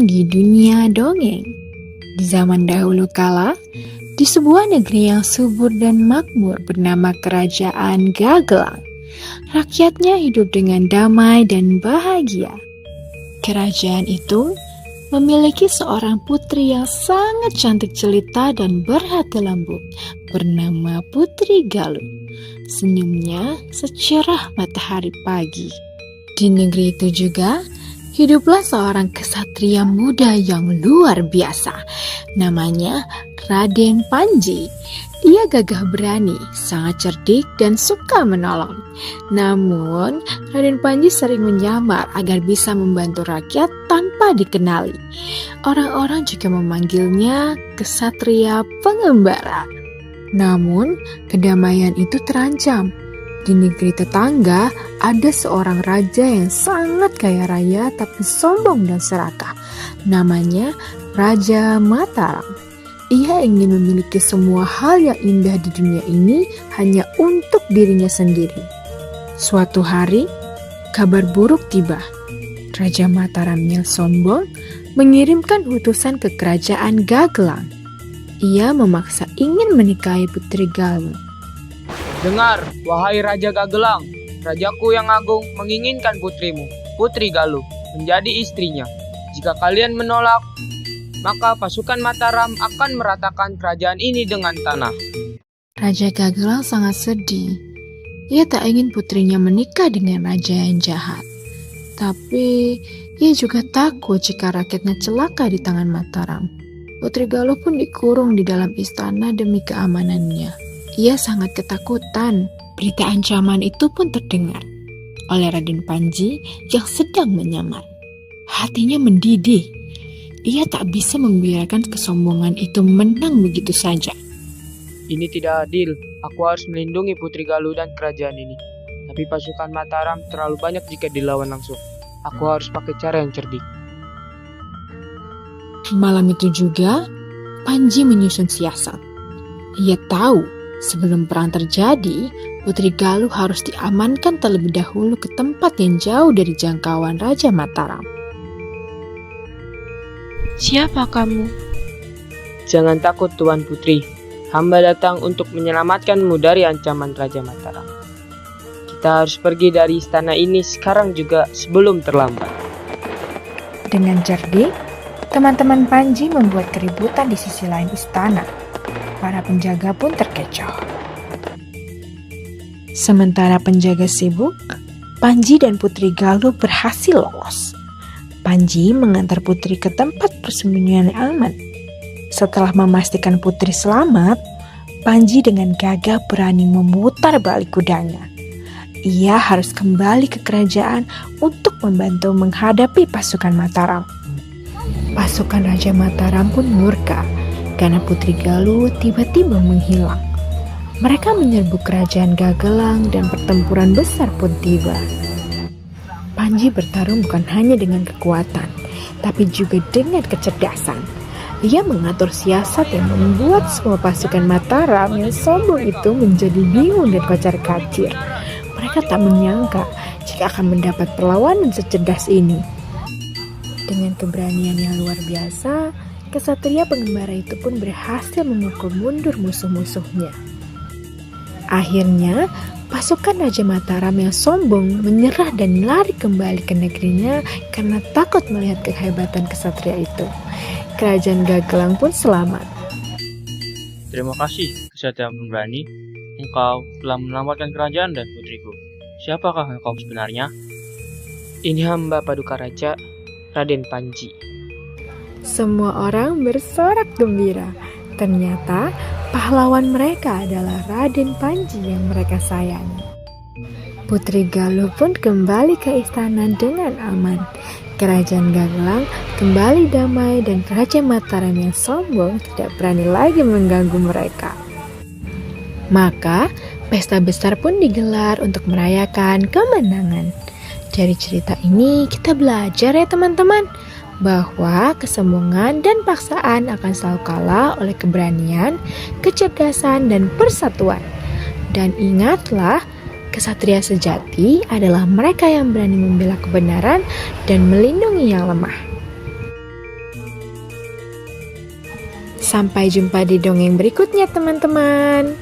datang di dunia dongeng. Di zaman dahulu kala, di sebuah negeri yang subur dan makmur bernama Kerajaan Gagelang, rakyatnya hidup dengan damai dan bahagia. Kerajaan itu memiliki seorang putri yang sangat cantik jelita dan berhati lembut bernama Putri Galuh. Senyumnya secerah matahari pagi. Di negeri itu juga hiduplah seorang kesatria muda yang luar biasa. Namanya Raden Panji. Ia gagah berani, sangat cerdik dan suka menolong. Namun, Raden Panji sering menyamar agar bisa membantu rakyat tanpa dikenali. Orang-orang juga memanggilnya kesatria pengembara. Namun, kedamaian itu terancam. Di negeri tetangga, ada seorang raja yang sangat kaya raya tapi sombong dan serakah. Namanya Raja Mataram. Ia ingin memiliki semua hal yang indah di dunia ini hanya untuk dirinya sendiri. Suatu hari, kabar buruk tiba. Raja Mataram yang sombong mengirimkan utusan ke kerajaan Gagelang. Ia memaksa ingin menikahi Putri Galuh. Dengar, wahai Raja Gagelang, rajaku yang agung menginginkan putrimu, Putri Galuh, menjadi istrinya. Jika kalian menolak, maka pasukan Mataram akan meratakan kerajaan ini dengan tanah. Raja Gagelang sangat sedih. Ia tak ingin putrinya menikah dengan raja yang jahat. Tapi ia juga takut jika rakyatnya celaka di tangan Mataram. Putri Galuh pun dikurung di dalam istana demi keamanannya. Ia sangat ketakutan. Berita ancaman itu pun terdengar oleh Raden Panji yang sedang menyamar. Hatinya mendidih. Ia tak bisa membiarkan kesombongan itu menang begitu saja. Ini tidak adil. Aku harus melindungi Putri Galuh dan kerajaan ini. Tapi pasukan Mataram terlalu banyak jika dilawan langsung. Aku harus pakai cara yang cerdik. Malam itu juga, Panji menyusun siasat. Ia tahu sebelum perang terjadi, Putri Galuh harus diamankan terlebih dahulu ke tempat yang jauh dari jangkauan Raja Mataram. Siapa kamu? Jangan takut Tuan Putri. Hamba datang untuk menyelamatkanmu dari ancaman Raja Mataram. Kita harus pergi dari istana ini sekarang juga sebelum terlambat. Dengan cerdik, teman-teman Panji membuat keributan di sisi lain istana. Para penjaga pun terkecoh. Sementara penjaga sibuk, Panji dan Putri Galuh berhasil lolos. Panji mengantar Putri ke tempat persembunyian yang aman. Setelah memastikan Putri selamat, Panji dengan gagah berani memutar balik kudanya. Ia harus kembali ke kerajaan untuk membantu menghadapi pasukan Mataram. Pasukan Raja Mataram pun murka karena Putri Galuh tiba-tiba menghilang. Mereka menyerbu kerajaan Gagelang dan pertempuran besar pun tiba. Panji bertarung bukan hanya dengan kekuatan, tapi juga dengan kecerdasan. Ia mengatur siasat yang membuat semua pasukan Mataram yang sombong itu menjadi bingung dan kocar-kacir. Mereka tak menyangka jika akan mendapat perlawanan secerdas ini. Dengan keberanian yang luar biasa, kesatria pengembara itu pun berhasil memukul mundur musuh-musuhnya. Akhirnya, pasukan Raja Mataram yang sombong menyerah dan lari kembali ke negerinya karena takut melihat kehebatan kesatria itu. Kerajaan Gagelang pun selamat. Terima kasih, kesatria pemberani. Engkau telah menyelamatkan kerajaan dan putriku. Siapakah engkau sebenarnya? Ini hamba Paduka Raja, Raden Panji. Semua orang bersorak gembira. Ternyata pahlawan mereka adalah Raden Panji yang mereka sayangi. Putri Galuh pun kembali ke istana dengan aman. Kerajaan Gagelang kembali damai dan Raja Mataram yang sombong tidak berani lagi mengganggu mereka. Maka pesta besar pun digelar untuk merayakan kemenangan. Dari cerita ini kita belajar ya teman-teman, bahwa kesombongan dan paksaan akan selalu kalah oleh keberanian, kecerdasan, dan persatuan. Dan ingatlah, kesatria sejati adalah mereka yang berani membela kebenaran dan melindungi yang lemah. Sampai jumpa di dongeng berikutnya, teman-teman.